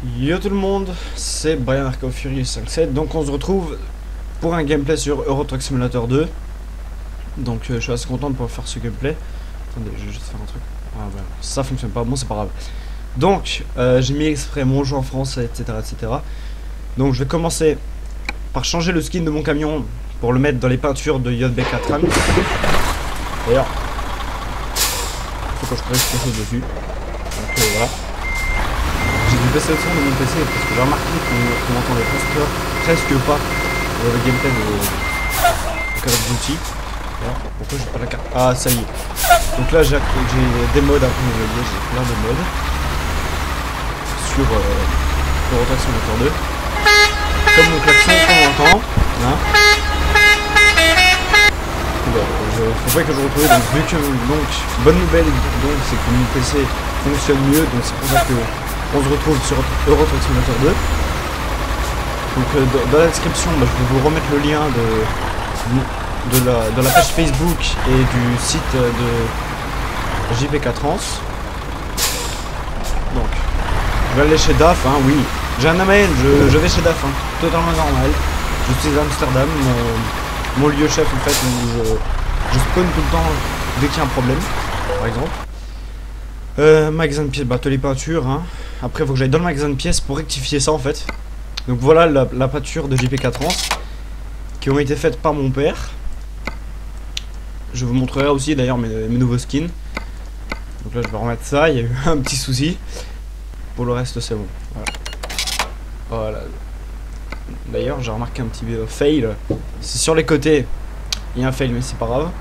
Yo tout le monde, c'est Brian Arco Fury 57, donc on se retrouve pour un gameplay sur Euro Truck Simulator 2. Donc je suis assez content de pouvoir faire ce gameplay. Attendez, je vais juste faire un truc. Ah ouais, ça fonctionne pas, bon c'est pas grave. Donc j'ai mis exprès mon jeu en français, etc., etc. Donc je vais commencer par changer le skin de mon camion pour le mettre dans les peintures de JB4 Rams. D'ailleurs, il faut que je corrige quelque chose dessus. Donc voilà. J'ai dû baisser le son de mon PC parce que j'ai remarqué qu'on entendait presque pas le gameplay de Call of Duty. Alors, pourquoi j'ai pas la carte? Ah ça y est. Donc là j'ai des modes à renouveler, j'ai plein de modes sur Euro Truck Simulator 2. Comme mon klaxon qu'on entend. Hein. Faut pas que je retrouve, donc vu que bonne nouvelle donc c'est que mon PC fonctionne mieux, donc c'est pour ça que on se retrouve sur Euro Truck Simulator 2. Donc dans la description, je vais vous remettre le lien de la page Facebook et du site de JB4 Rams. Donc je vais aller chez DAF, hein, oui. J'ai un AMN, je vais chez DAF, hein, totalement normal. Je suis à Amsterdam, mon lieu chef en fait, où je spawn tout le temps dès qu'il y a un problème, par exemple. Magasin de pièces, atelier peinture, hein. Après il faut que j'aille dans le magasin de pièces pour rectifier ça en fait. Donc voilà la peinture de JP4 Rams qui ont été faites par mon père. Je vous montrerai aussi d'ailleurs mes nouveaux skins. Donc là je vais remettre ça, il y a eu un petit souci. Pour le reste c'est bon. Voilà. D'ailleurs j'ai remarqué un petit fail. C'est sur les côtés. Il y a un fail mais c'est pas grave.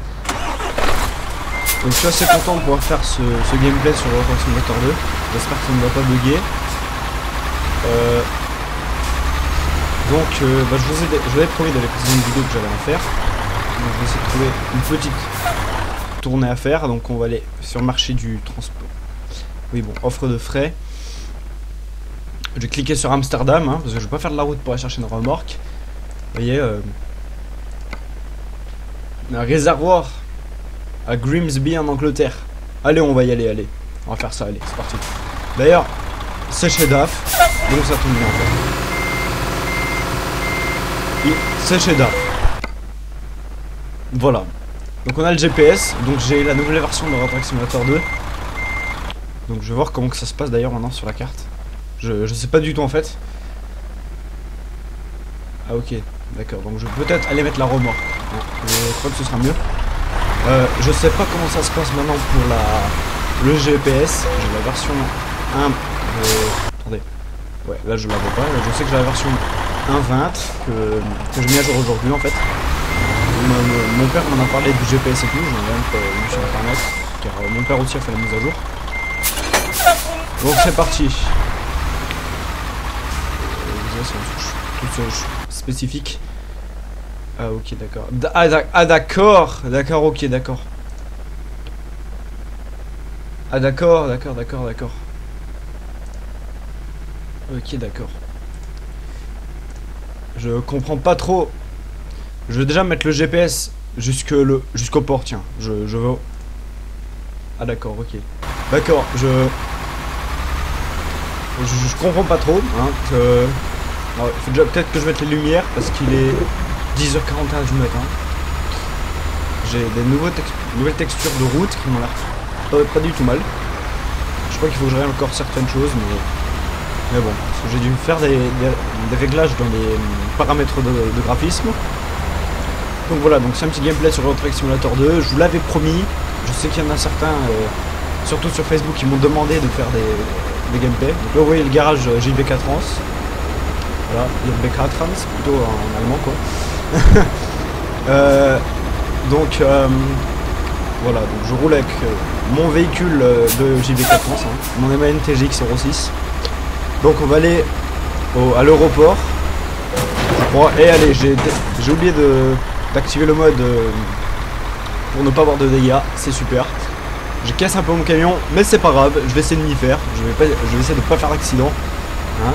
Donc je suis assez content de pouvoir faire ce gameplay sur Euro Truck Simulator 2. J'espère que ça ne va pas bugger. Je vous avais promis dans les précédentes vidéos que j'allais en faire. Donc je vais essayer de trouver une petite tournée à faire. Donc on va aller sur le marché du transport. Oui bon, offre de frais. Je vais cliquer sur Amsterdam, hein, parce que je vais pas faire de la route pour aller chercher une remorque. Vous voyez, un réservoir à Grimsby en Angleterre. Allez, on va y aller, allez. On va faire ça, allez, c'est parti. D'ailleurs, c'est chez DAF, donc ça tombe bien en fait. C'est chez DAF. Voilà. Donc on a le GPS, donc j'ai la nouvelle version de Euro Truck Simulator 2. Donc je vais voir comment que ça se passe d'ailleurs maintenant sur la carte. Je sais pas du tout en fait. Ah ok, d'accord, donc je vais peut-être aller mettre la remorque. Je crois que ce sera mieux. Je sais pas comment ça se passe maintenant pour le GPS. J'ai la version 1. Attendez. Ouais, là je la vois pas. Je sais que j'ai la version 1.20 que j'ai mis à jour aujourd'hui en fait. Mon père m'en a parlé du GPS et tout. J'en ai même vu sur internet. Car mon père aussi a fait la mise à jour. Donc c'est parti. C'est tout spécifique. Ah ok d'accord. Ah d'accord. D'accord, ok d'accord. Ah d'accord. Ok d'accord. Je comprends pas trop. Je vais déjà mettre le GPS jusqu'au port, tiens. Je veux. Ah d'accord, ok. D'accord, je comprends pas trop, hein, il faut déjà peut-être que je mette les lumières parce qu'il est 10h41 du matin. J'ai des nouvelles textures de route qui m'ont l'air pas du tout mal. Je crois qu'il faut que je règle encore certaines choses, mais bon, j'ai dû faire des réglages dans les paramètres de graphisme. Donc voilà, donc c'est un petit gameplay sur Euro Truck Simulator 2. Je vous l'avais promis. Je sais qu'il y en a certains, surtout sur Facebook, qui m'ont demandé de faire des gameplays. Donc là vous voyez le garage JB4 Rams. Voilà, JB4 Rams, c'est plutôt en allemand quoi. Voilà, donc je roule avec mon véhicule de JB4 Rams, hein, mon MAN TGX 06. Donc on va aller à l'aéroport, je crois. Et allez, j'ai oublié d'activer le mode pour ne pas avoir de dégâts, c'est super. Je casse un peu mon camion, mais c'est pas grave, je vais essayer de m'y faire. Je vais essayer de pas faire d'accident. Hein.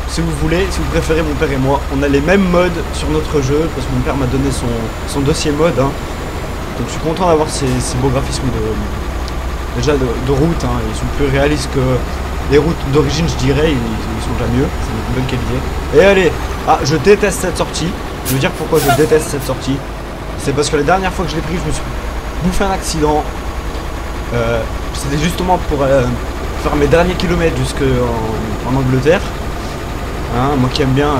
Si vous voulez, si vous préférez, mon père et moi, on a les mêmes modes sur notre jeu, parce que mon père m'a donné son dossier mode. Hein. Donc je suis content d'avoir ces beaux graphismes déjà de route, hein, ils sont plus réalistes que les routes d'origine, je dirais, ils sont déjà mieux, c'est une bonne qualité. Et allez, ah, je déteste cette sortie. Je veux dire pourquoi je déteste cette sortie. C'est parce que la dernière fois que je l'ai pris, je me suis bouffé un accident. C'était justement pour faire mes derniers kilomètres jusqu'en Angleterre. Hein, moi qui aime bien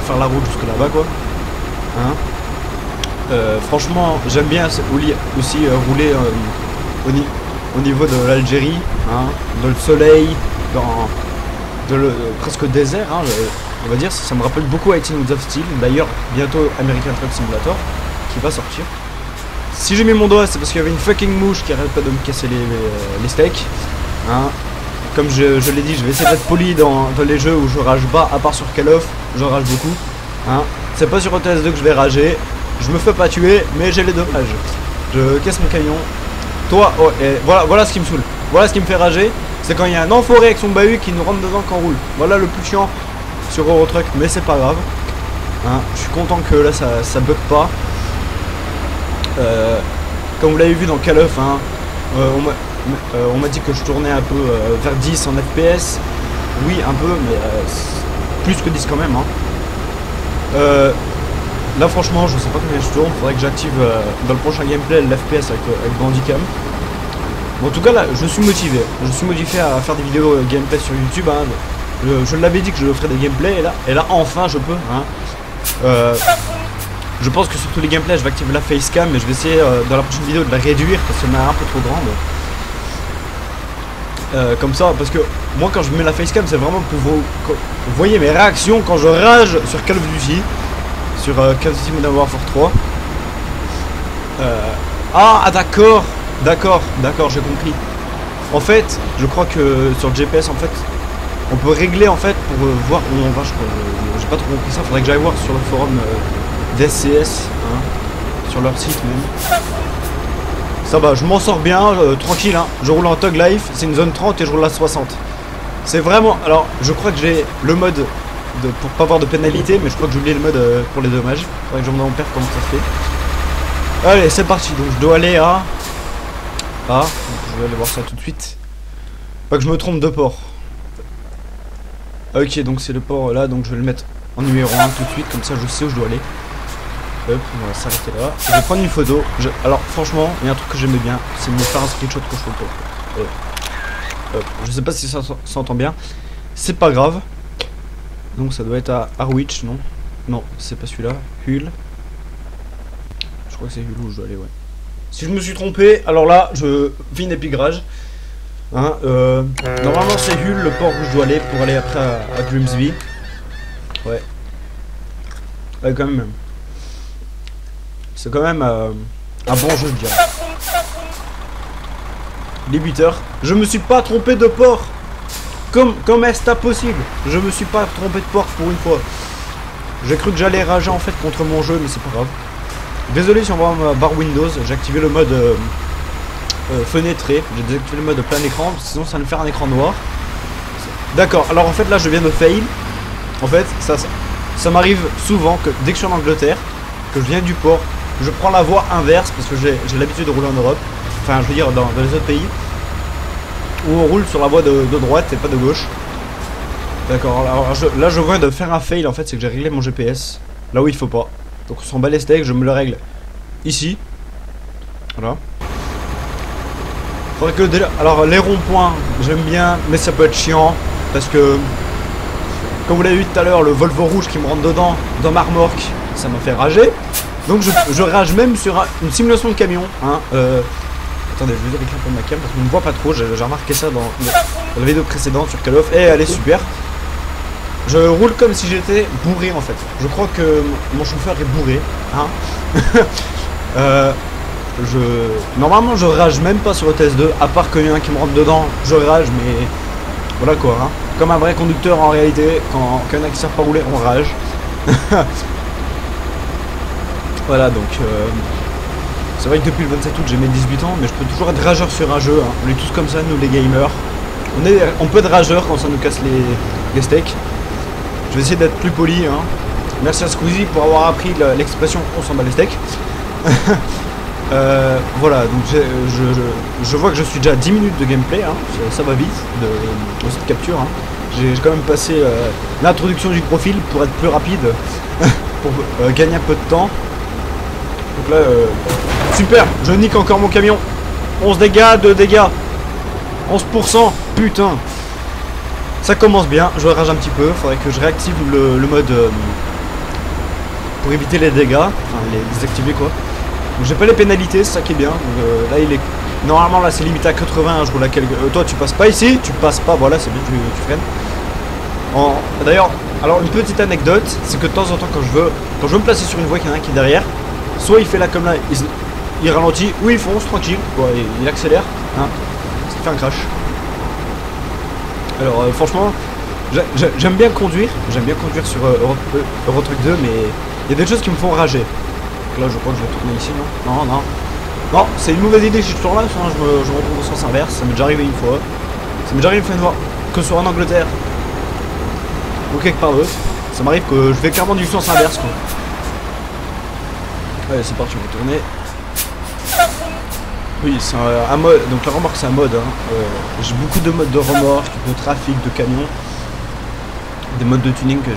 faire la route jusque là-bas, quoi. Hein. Franchement, j'aime bien aussi rouler au niveau de l'Algérie, hein, dans le soleil, dans le presque désert, hein, on va dire. Ça me rappelle beaucoup Eighteen Wheels of Steel. D'ailleurs, bientôt American Truck Simulator qui va sortir. Si j'ai mis mon doigt, c'est parce qu'il y avait une fucking mouche qui arrête pas de me casser les steaks. Hein. Comme je l'ai dit, je vais essayer d'être poli dans les jeux où je rage pas, à part sur Call of, je rage beaucoup. Hein. C'est pas sur OTS2 que je vais rager. Je me fais pas tuer, mais j'ai les dommages. Je casse mon camion. Toi, oh, et voilà ce qui me saoule. Voilà ce qui me fait rager. C'est quand il y a un enfoiré avec son bahut qui nous rentre dedans quand on roule. Voilà le plus chiant sur Eurotruck, mais c'est pas grave. Hein, je suis content que là ça bug pas. Comme vous l'avez vu dans Call of, hein, on m'a dit que je tournais un peu vers 10 en FPS. Oui, un peu, mais plus que 10 quand même. Hein. Là franchement je sais pas combien je tourne, faudrait que j'active dans le prochain gameplay l'FPS avec Bandicam. Bon, en tout cas là je suis motivé à faire des vidéos gameplay sur YouTube, hein. Je l'avais dit que je ferais des gameplays et là enfin je peux, hein. Je pense que sur tous les gameplays je vais activer la facecam, mais je vais essayer dans la prochaine vidéo de la réduire parce qu'elle est un peu trop grande. Comme ça, parce que moi quand je mets la facecam c'est vraiment pour vous voyez mes réactions quand je rage sur Call of Duty. Sur Call of Duty Modern Warfare 3. Ah d'accord, j'ai compris. En fait, je crois que sur le GPS, en fait, on peut régler en fait pour voir où on va. Je crois, j'ai pas trop compris ça. Faudrait que j'aille voir sur le forum d'SCS, hein, sur leur site même. Ça va, je m'en sors bien, tranquille. Hein. Je roule en Tug Life, c'est une zone 30 et je roule à 60. C'est vraiment. Alors, je crois que j'ai le mode. Pour pas avoir de pénalité, mais je crois que j'ai oublié le mode pour les dommages. Faudrait que je demande à mon père comment ça se fait. Allez, c'est parti. Donc je dois aller à... Ah, je vais aller voir ça tout de suite. Pas que je me trompe de port. Ok, donc c'est le port là, donc je vais le mettre en numéro 1 tout de suite, comme ça je sais où je dois aller. Hop, on va s'arrêter là. Je vais prendre une photo. Alors franchement, il y a un truc que j'aimais bien, c'est me faire un screenshot quand je photo. Hop. Je sais pas si ça s'entend bien. C'est pas grave. Donc ça doit être à Harwich, non? Non, c'est pas celui-là. Hull. Je crois que c'est Hull où je dois aller, ouais. Si je me suis trompé, alors là, je vis une épigrage. Hein, normalement c'est Hull, le port où je dois aller pour aller après à Grimsby. Ouais. Ouais, quand même. C'est quand même un bon jeu, je dirais. Les 8 heures. Je me suis pas trompé de port. Comme est-ce possible? Je me suis pas trompé de port pour une fois. J'ai cru que j'allais rager en fait contre mon jeu, mais c'est pas grave. Désolé si on voit ma barre Windows, j'ai activé le mode fenêtré, j'ai désactivé le mode plein écran, sinon ça va me faire un écran noir. D'accord, alors en fait là je viens de fail. En fait, ça m'arrive souvent que dès que je suis en Angleterre, que je viens du port, je prends la voie inverse parce que j'ai l'habitude de rouler en Europe. Enfin, je veux dire dans les autres pays. Où on roule sur la voie de droite et pas de gauche. D'accord, alors là je viens de faire un fail en fait, c'est que j'ai réglé mon GPS là où il faut pas. Donc on s'en bat les steaks, je me le règle ici. Voilà. Faudrait que déjà... Alors les ronds-points, j'aime bien, mais ça peut être chiant. Parce que, comme vous l'avez vu tout à l'heure, le Volvo rouge qui me rentre dedans, dans ma remorque, ça m'a fait rager. Donc je rage même sur une simulation de camion. Hein, attendez, je vais vérifier un peu ma cam parce qu'on ne voit pas trop. J'ai remarqué ça dans la vidéo précédente sur Call of. Et elle est super. Je roule comme si j'étais bourré en fait. Je crois que mon chauffeur est bourré. Hein. Normalement je rage même pas sur le TS2. À part qu'il y en a un qui me rentre dedans, je rage, mais voilà quoi. Hein. Comme un vrai conducteur en réalité. Quand il y en a qui savent pas rouler, on rage. Voilà donc. C'est vrai que depuis le 27 août j'ai mes 18 ans, mais je peux toujours être rageur sur un jeu. Hein. On est tous comme ça, nous les gamers. On peut être rageur quand ça nous casse les steaks. Je vais essayer d'être plus poli. Hein. Merci à Squeezie pour avoir appris l'expression on s'en bat les steaks. Voilà, donc je vois que je suis déjà à 10 minutes de gameplay, hein, ça va vite, de cette capture. Hein. J'ai quand même passé l'introduction du profil pour être plus rapide, pour gagner un peu de temps. Donc là, super, je nique encore mon camion. 11 dégâts, 2 dégâts, 11%, putain. Ça commence bien, je rage un petit peu, faudrait que je réactive le mode pour éviter les dégâts, enfin les désactiver quoi. Donc j'ai pas les pénalités, c'est ça qui est bien. Donc, là il est normalement là c'est limité à 80, je roule à quelques. Toi tu passes pas ici, tu passes pas, voilà c'est bien, tu freines. D'ailleurs, alors une petite anecdote, c'est que de temps en temps quand je veux me placer sur une voie qu'il y en a un qui est derrière, soit il fait là comme là, il ralentit, ou il fonce tranquille, quoi, il accélère, hein, ça fait un crash. Alors franchement, j'aime bien conduire sur Euro Truck 2, mais il y a des choses qui me font rager. Donc là je crois que je vais tourner ici, non. Non, c'est une mauvaise idée si je tourne là, sinon je me retrouve au sens inverse, ça m'est déjà arrivé une fois. Ça m'est déjà arrivé une fois, que ce soit en Angleterre ou quelque part d'autre. Ça m'arrive que je vais clairement du sens inverse quoi. Allez c'est parti, on va tourner. Oui, c'est un mode, donc la remorque c'est un mode, hein. J'ai beaucoup de modes de remorque, de trafic, de camion. Des modes de tuning que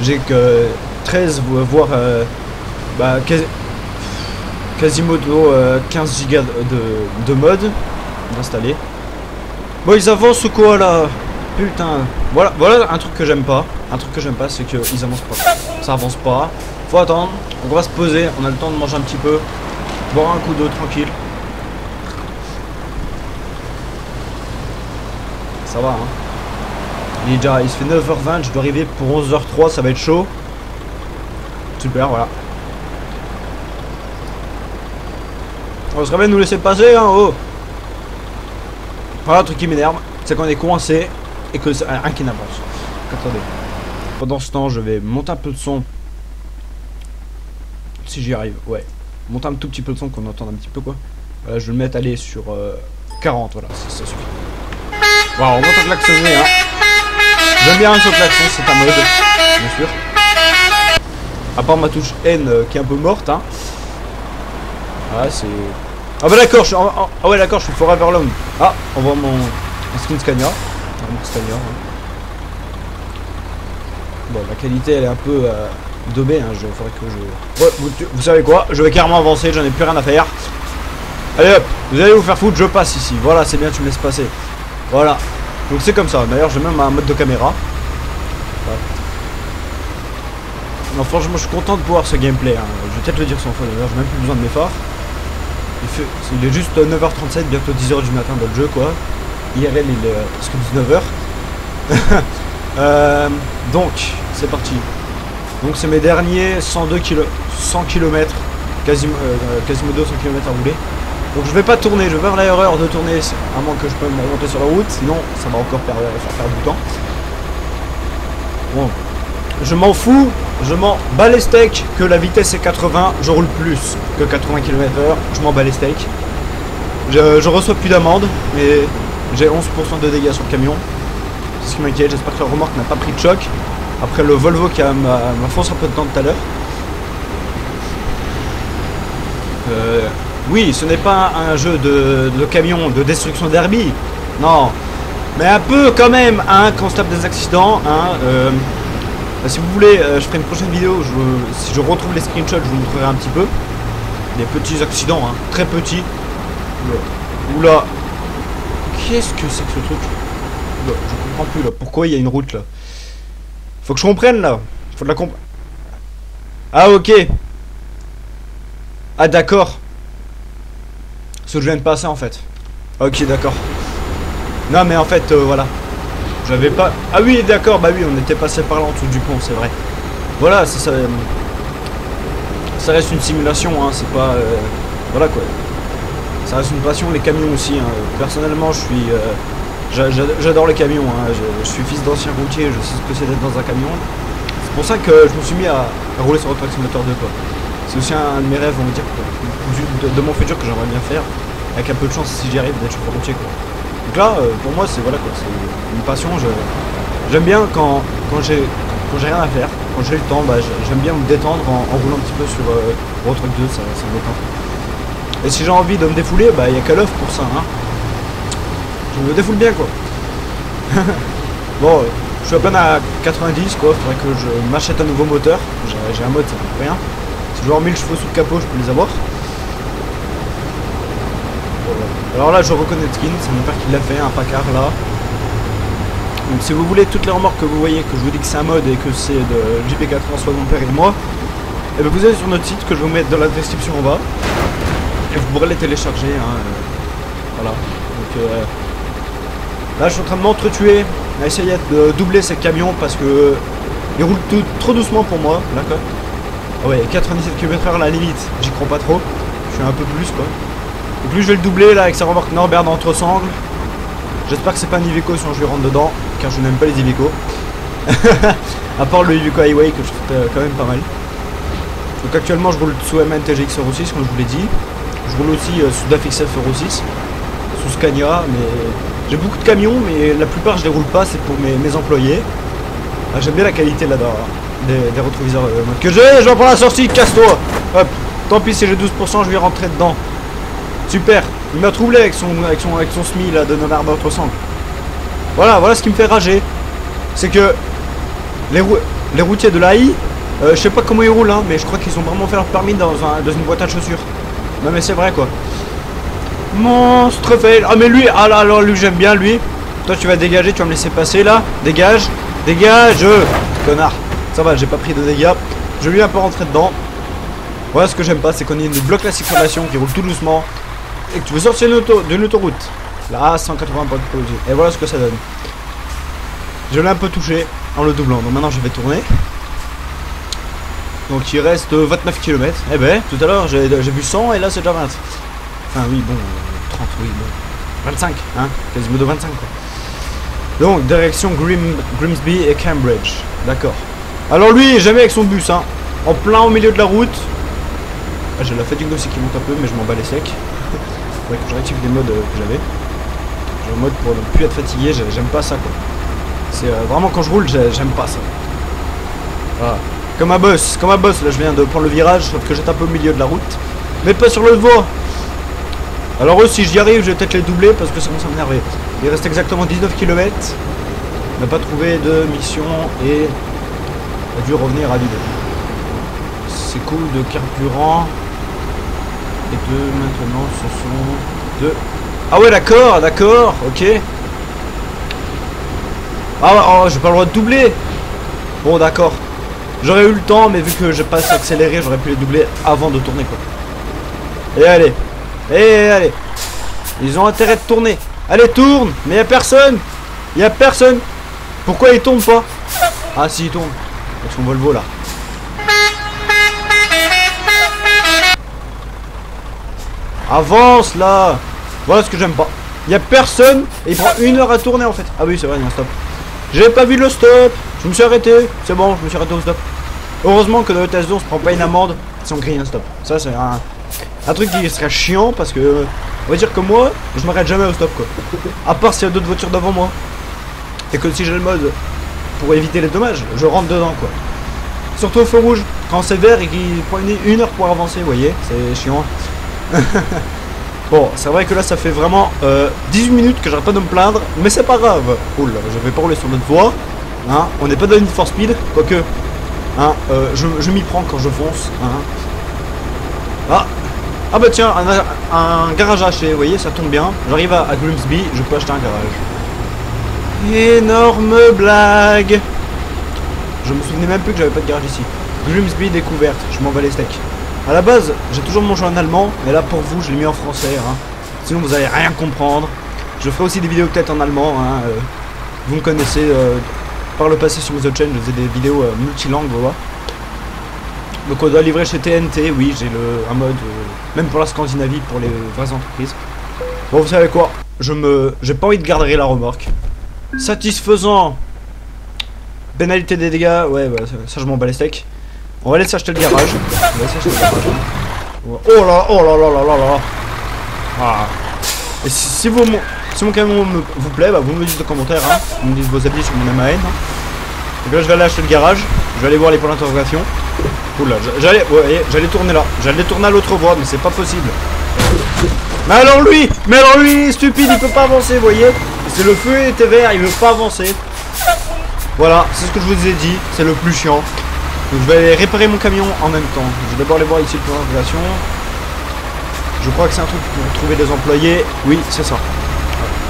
j'ai que 13 voire quasimodo 15 gigas de mode installé. Bon ils avancent ou quoi là? Putain, voilà un truc que j'aime pas. Un truc que j'aime pas c'est qu'ils avancent pas. Ça avance pas. Faut attendre, donc on va se poser, on a le temps de manger un petit peu. Boire un coup d'eau tranquille. Ça va hein. Il se fait 9h20, je dois arriver pour 11h03, ça va être chaud. Super, voilà. On serait bien de nous laisser passer hein, oh. Voilà, le truc qui m'énerve, c'est qu'on est coincé et que c'est un qui n'avance. Attendez. Pendant ce temps, je vais monter un peu de son. Si j'y arrive, ouais. Monter un tout petit peu de son qu'on entende un petit peu quoi. Je vais le mettre aller sur 40, voilà, ça suffit. Voilà, on entend klaxonner hein. J'aime bien ce klaxon, c'est un mode, bien sûr. À part ma touche N qui est un peu morte hein. Ah c'est. Ah bah d'accord, ah ouais d'accord, je suis forever long. Ah, on voit mon skin Scania. Mon Scania hein. Bon la qualité elle est un peu daubée hein, faudrait que je. Ouais, vous savez quoi, je vais carrément avancer, j'en ai plus rien à faire. Allez hop, vous allez vous faire foutre, je passe ici. Voilà, c'est bien, tu me laisses passer. Voilà. Donc c'est comme ça. D'ailleurs, j'ai même un mode de caméra. Voilà. Non, franchement, je suis content de pouvoir ce gameplay. Hein. Je vais peut-être le dire 100 fois d'ailleurs, j'ai même plus besoin de mes phares. Il est juste 9h37, bientôt 10h du matin dans le jeu, quoi. IRL, il est presque 19h. Donc, c'est parti. Donc, c'est mes derniers 100 km. Quasiment 200 km à rouler. Donc je vais pas tourner, je vais faire l'erreur de tourner à moins que je peux me remonter sur la route, sinon ça va encore faire perdre du temps. Bon, je m'en fous, je m'en bats les steaks que la vitesse est 80, je roule plus que 80 km/h, je m'en bats les steaks. Je reçois plus d'amende, mais j'ai 11% de dégâts sur le camion. C'est ce qui m'inquiète, j'espère que la remorque n'a pas pris de choc. Après le Volvo qui m'a foncé un peu de temps tout à l'heure. Oui, ce n'est pas un jeu de camion, de destruction d'herbies, non, mais un peu quand même, hein, quand on se tape des accidents, hein, si vous voulez, je ferai une prochaine vidéo, si je retrouve les screenshots, je vous montrerai un petit peu, des petits accidents, hein, très petits, oula, qu'est-ce que c'est que ce truc, oula, je comprends plus là, pourquoi il y a une route là, faut que je comprenne là, faut de la comprendre, ah ok, ah d'accord. Ce que je viens de passer en fait. Ok d'accord. Non mais en fait voilà. J'avais pas. Ah oui d'accord, bah oui on était passé par là en dessous du pont, c'est vrai. Voilà, ça reste une simulation, hein, c'est pas. Voilà quoi. Ça reste une passion, les camions aussi. Hein. Personnellement je suis. J'adore les camions, hein. Je suis fils d'ancien routier, je sais ce que c'est d'être dans un camion. C'est pour ça que je me suis mis à rouler sur Euro Truck Simulator 2 quoi. C'est aussi un de mes rêves, on va dire, de mon futur que j'aimerais bien faire, avec un peu de chance si j'y arrive d'être chauffeur routier quoi. Donc là, pour moi c'est voilà quoi, c'est une passion. J'aime bien quand j'ai rien à faire, quand j'ai le temps, bah, j'aime bien me détendre en roulant un petit peu sur Euro Truck 2, ça me détend. Et si j'ai envie de me défouler, bah il n'y a qu'à l'offre pour ça, hein. Je me défoule bien, quoi. Bon, je suis à peine à 90, quoi. Faudrait que je m'achète un nouveau moteur. J'ai un mode, ça coûte rien. Si je veux 1000 chevaux sous le capot, je peux les avoir. Alors là, je reconnais le skin, c'est mon père qui l'a fait, un Packard là. Donc si vous voulez toutes les remorques que vous voyez, que je vous dis que c'est un mode et que c'est de JP80, soit mon père et moi, et bien vous allez sur notre site que je vais vous mettre dans la description en bas. Et vous pourrez les télécharger, hein, voilà. Donc là je suis en train de m'entretuer à essayer de doubler ces camions parce que ils roulent trop doucement pour moi, d'accord. Ah ouais, 97 km/h à la limite, j'y crois pas trop. Je suis un peu plus quoi. Donc lui je vais le doubler là avec sa remorque Norbert d'entresangle. J'espère que c'est pas un Iveco sinon je lui rentre dedans, car je n'aime pas les Iveco. À part le Iveco Highway que je trouve quand même pas mal. Donc actuellement je roule sous MAN TGX Euro 6 comme je vous l'ai dit. Je roule aussi sous DAF XF Euro 6, sous Scania, mais j'ai beaucoup de camions, mais la plupart je les roule pas, c'est pour mes employés. Ah, j'aime bien la qualité là-dedans, des rétroviseurs que je vais prendre la sortie, casse-toi. Hop, tant pis si j'ai 12%, je vais rentrer dedans. Super, il m'a troublé avec son SMI là de Nomad d'entresangle. Voilà ce qui me fait rager. C'est que les routiers de l'AI, je sais pas comment ils roulent, hein, mais je crois qu'ils ont vraiment fait leur permis dans une boîte à chaussures. Non mais c'est vrai quoi. Monstre fail. Ah mais lui, ah là alors lui j'aime bien lui. Toi tu vas dégager, tu vas me laisser passer là. Dégage, dégage, connard. Ça va, j'ai pas pris de dégâts. Je lui ai un peu rentré dedans. Voilà ce que j'aime pas, c'est qu'on nous bloque la circulation, qui roule tout doucement. Et que tu veux sortir d'une autoroute. Là, 180 points de produit. Et voilà ce que ça donne. Je l'ai un peu touché en le doublant. Donc maintenant je vais tourner. Donc il reste 29 km. Eh ben, tout à l'heure j'ai vu 100 et là c'est déjà 20. Enfin oui, bon, 30, oui, bon. 25, hein, quasiment de 25 quoi. Donc, direction Grimsby et Cambridge. D'accord. Alors lui, jamais avec son bus, hein. En plein au milieu de la route. Ah, j'ai la fatigue aussi qui monte un peu, mais je m'en bats les secs. Faudrait que je réactive les modes que j'avais. J'ai un mode pour ne plus être fatigué, j'aime pas ça quoi. C'est vraiment quand je roule, j'aime pas ça. Voilà. Comme un boss, là je viens de prendre le virage, sauf que j'étais un peu au milieu de la route. Mais pas sur le devant. Alors eux, si j'y arrive, je vais peut-être les doubler parce que ça commence à m'énerver. Il reste exactement 19 km. On n'a pas trouvé de mission et on a dû revenir à l'île. C'est cool de carburant. Et de maintenant ce sont de... Ah ouais d'accord, ok. Ah oh, j'ai pas le droit de doubler. Bon d'accord. J'aurais eu le temps mais vu que j'ai pas accéléré, j'aurais pu les doubler avant de tourner quoi. Et allez. Et allez. Ils ont intérêt de tourner. Allez tourne. Mais y'a personne. Y'a personne. Pourquoi ils tournent pas? Ah si ils tournent. Avec son Volvo là. Avance là. Voilà ce que j'aime pas. Il y a personne et il prend 1 heure à tourner en fait. Ah oui c'est vrai, il y a un stop. J'ai pas vu le stop. Je me suis arrêté. C'est bon, je me suis arrêté au stop. Heureusement que dans le TS2 on se prend pas une amende si on grille un stop. Ça c'est un truc qui serait chiant parce que on va dire que moi je m'arrête jamais au stop quoi. À part s'il y a d'autres voitures devant moi. Et que si j'ai le mode pour éviter les dommages, je rentre dedans quoi. Surtout au feu rouge, quand c'est vert et qu'il prend 1 heure pour avancer, vous voyez, c'est chiant. Bon, c'est vrai que là ça fait vraiment 18 minutes que j'arrête pas de me plaindre, mais c'est pas grave. Oh là, je vais pas rouler sur notre voie. Hein, on n'est pas dans Need for Speed, quoique. Hein, je m'y prends quand je fonce. Hein. Ah bah tiens, un garage haché, vous voyez, ça tombe bien. J'arrive à Grimsby, je peux acheter un garage. Énorme blague. Je me souvenais même plus que j'avais pas de garage ici. Grimsby découverte, je m'en bats les steaks. A la base, j'ai toujours mon jeu en allemand, mais là pour vous, je l'ai mis en français. Hein. Sinon, vous allez rien comprendre. Je ferai aussi des vidéos peut-être en allemand. Hein. Vous me connaissez par le passé sur mes autres chaînes, je faisais des vidéos multilangues, voilà. Donc on doit livrer chez TNT, oui, j'ai un mode, même pour la Scandinavie, pour les vraies entreprises. Bon, vous savez quoi, j'ai pas envie de garder la remorque. Satisfaisant. Pénalité des dégâts, ouais, bah, ça je m'en bats les steaks. On va laisser acheter le garage. Oh là là. Ah. Et si mon camion vous plaît, bah, vous me dites en commentaire, hein. Vous me dites vos avis sur mon MAN. Hein. Donc là je vais aller acheter le garage, je vais aller voir les points d'interrogation. Oula, j'allais tourner là, j'allais tourner à l'autre voie, mais c'est pas possible. Mais alors lui, il est stupide, il peut pas avancer, vous voyez. C'est le feu était vert, il veut pas avancer. Voilà, c'est ce que je vous ai dit, c'est le plus chiant. Donc je vais aller réparer mon camion en même temps. Je vais d'abord aller voir ici le plan d'intégration. Je crois que c'est un truc pour trouver des employés. Oui, c'est ça.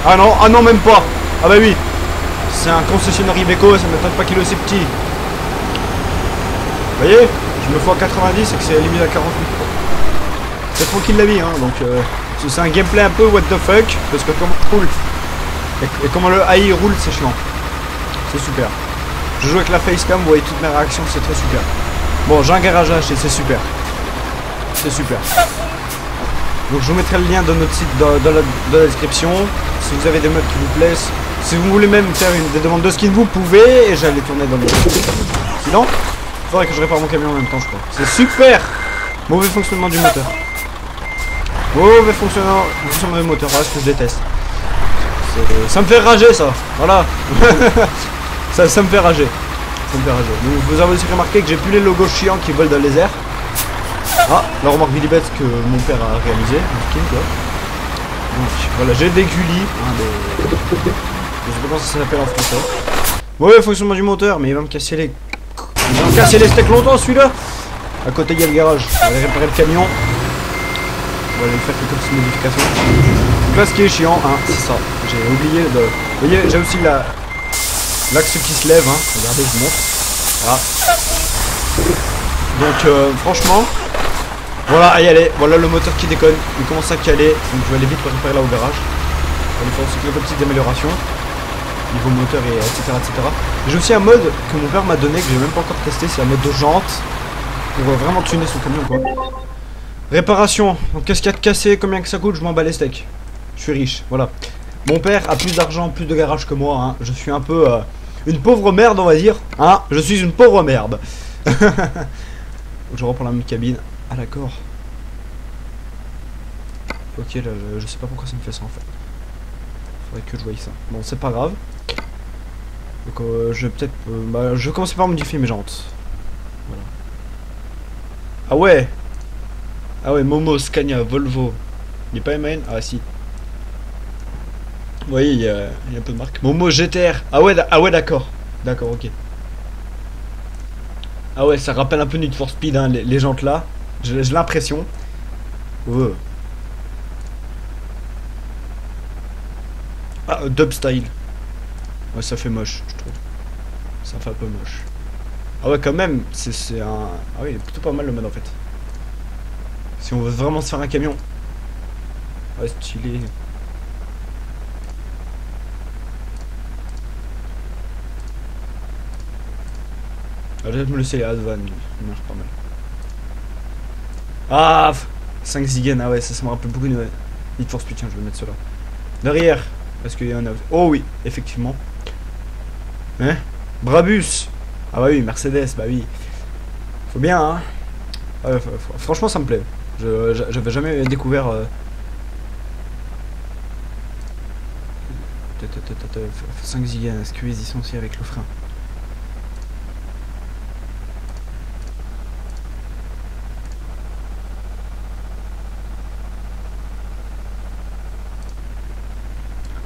Ah non, même pas. Ah bah oui. C'est un concessionnaire Iveco, ça m'étonne pas qu'il est aussi petit. Vous voyez, je me fous à 90 et que c'est limite à 48. C'est tranquille la vie, hein, donc c'est un gameplay un peu what the fuck, parce que comment on roule et comment le AI roule, c'est chiant. C'est super. Je joue avec la facecam, vous voyez toutes mes réactions, c'est très super. Bon, j'ai un garage à acheter, c'est super. C'est super. Donc je vous mettrai le lien dans notre site dans la description. Si vous avez des modes qui vous plaisent, si vous voulez même faire des demandes de skin, vous pouvez, et j'allais tourner dans le... Sinon, il faudrait que je répare mon camion en même temps, je crois. C'est super. Mauvais fonctionnement du moteur. Mauvais fonctionnement du moteur, voilà ce que je déteste. Ça me fait rager ça, voilà. ça me fait rager. Ça me fait rager. Donc, vous avez aussi remarqué que j'ai plus les logos chiants qui volent dans les airs. Ah, la remorque Billy que mon père a réalisé. Donc voilà, j'ai des Gulli. Je sais pas comment ça s'appelle en français. Mauvais fonctionnement du moteur, mais il va me casser les... Il va me casser les steaks longtemps celui-là. À côté il y a le garage. On va aller réparer le camion. On va aller faire quelques petites modifications. Donc là ce qui est chiant, hein, c'est ça. J'ai oublié de... Vous voyez, j'ai aussi l'axe qui se lève, hein. Regardez, je vous montre. Voilà. Donc franchement, voilà, y aller. Voilà le moteur qui déconne. Il commence à caler. Donc je vais aller vite le réparer là au garage. On va aller faire aussi quelques petites améliorations. Niveau moteur et etc. J'ai aussi un mode que mon père m'a donné, que j'ai même pas encore testé, c'est un mode de jante. Pour vraiment tuner son camion quoi. Réparation. Donc qu'est-ce qu'il y a de cassé, combien que ça coûte, je m'en bats les steaks. Je suis riche, voilà. Mon père a plus d'argent, plus de garage que moi, hein. Je suis un peu une pauvre merde on va dire. Hein, je suis une pauvre merde. Je reprends la même cabine. Ah d'accord. Ok là, je sais pas pourquoi ça me fait ça en fait. Faudrait que je voie ça. Bon c'est pas grave. Donc je vais peut-être... je vais commencer par modifier mes jantes. Voilà. Ah ouais. Ah ouais, Momo, Scania, Volvo. Il n'est pas MAN? Ah si. Vous voyez, il y a un peu de marque. Momo, GTR. Ah ouais d'accord. D'accord, ok. Ah ouais, ça rappelle un peu Need for Speed, hein, les jantes là. J'ai l'impression. Oh. Ah, dub style. Ouais, ça fait moche, je trouve. Ça fait un peu moche. Ah ouais, quand même, c'est un... Ah oui, il est plutôt pas mal le mode en fait. Si on veut vraiment se faire un camion. Ouais, stylé. Ah, je vais me laisser les Advan, il marche pas mal. Ah 5 Zigen, ah ouais, ça me rappelle beaucoup de Need for Speed, tiens, je vais mettre cela. Derrière, parce qu'il y en a... Oh oui, effectivement. Hein? Brabus. Ah bah oui, Mercedes, bah oui. Faut bien, hein. Ah ouais, franchement, ça me plaît. J'avais jamais découvert... 5 Zigen, SQS licencié avec le frein.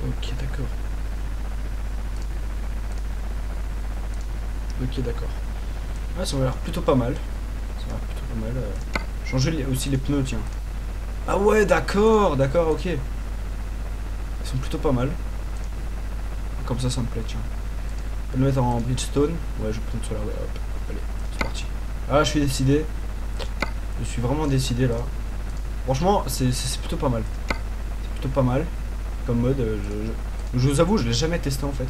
Ok, d'accord. Ok, d'accord. Ouais, ça va l'air plutôt pas mal. Ça va l'air plutôt pas mal. Changer aussi les pneus, tiens. Ah ouais, d'accord, ok. Ils sont plutôt pas mal. Comme ça me plaît, tiens. Je vais le mettre en Bridgestone. Ouais, je vais prendre cela, ouais, hop. Allez, c'est parti. Ah, je suis décidé. Je suis vraiment décidé là. Franchement, c'est plutôt pas mal. C'est plutôt pas mal. Comme mode, je vous avoue, je l'ai jamais testé en fait.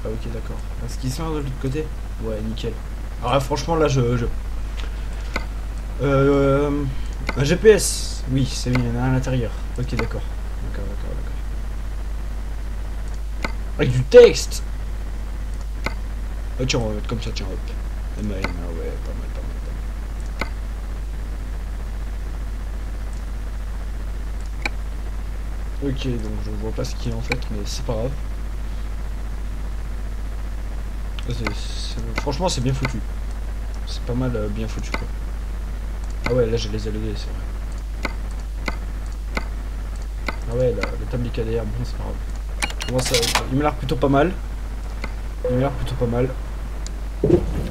Ah ok, d'accord. Est-ce qu'ils sont de l'autre côté? Ouais, nickel. Alors là, franchement, là, un GPS. Oui, c'est bien, il y en a un à l'intérieur. Ok, d'accord. D'accord. Avec du texte. Ah tiens, on va mettre comme ça, tiens, hop. MAN, ah ouais, pas mal. Ok, donc je vois pas ce qu'il y a en fait, mais c'est pas grave. Franchement, c'est bien foutu. C'est pas mal bien foutu, quoi. Ah ouais, là j'ai les LED, c'est vrai. Ah ouais, la table du KDR, bon, c'est pas grave. Bon, ça, il m'a l'air plutôt pas mal. Il m'a l'air plutôt pas mal.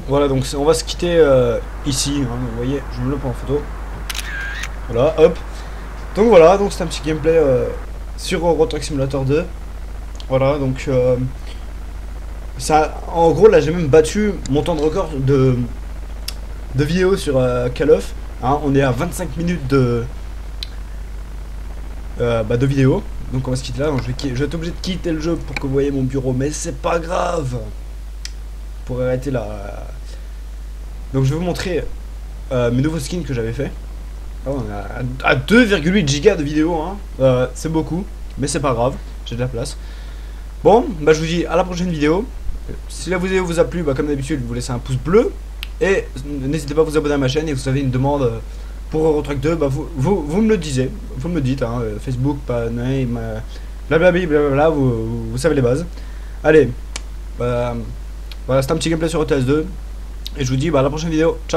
Voilà, donc on va se quitter ici. Hein, vous voyez, je me le prends en photo. Voilà, hop. Donc voilà, donc c'est un petit gameplay sur Euro Truck Simulator 2. Voilà, donc ça, en gros, là j'ai même battu mon temps de record de vidéo sur Call of. Hein, on est à 25 minutes de vidéo. Donc on va se quitter là. Donc je vais être obligé de quitter le jeu pour que vous voyez mon bureau, mais c'est pas grave. Pour arrêter là. Donc je vais vous montrer mes nouveaux skins que j'avais fait. Oh, on est à 2,8 gigas de vidéo, hein. C'est beaucoup, mais c'est pas grave, j'ai de la place. Bon, bah je vous dis à la prochaine vidéo. Si la vidéo vous a plu, bah comme d'habitude, vous laissez un pouce bleu. Et n'hésitez pas à vous abonner à ma chaîne. Et vous avez une demande pour Euro Truck 2, bah vous me le disiez. Vous me le dites, hein, Facebook, pas name, blablabla, vous savez les bases. Allez, voilà, c'était un petit gameplay sur ETS 2. Et je vous dis bah, à la prochaine vidéo. Ciao.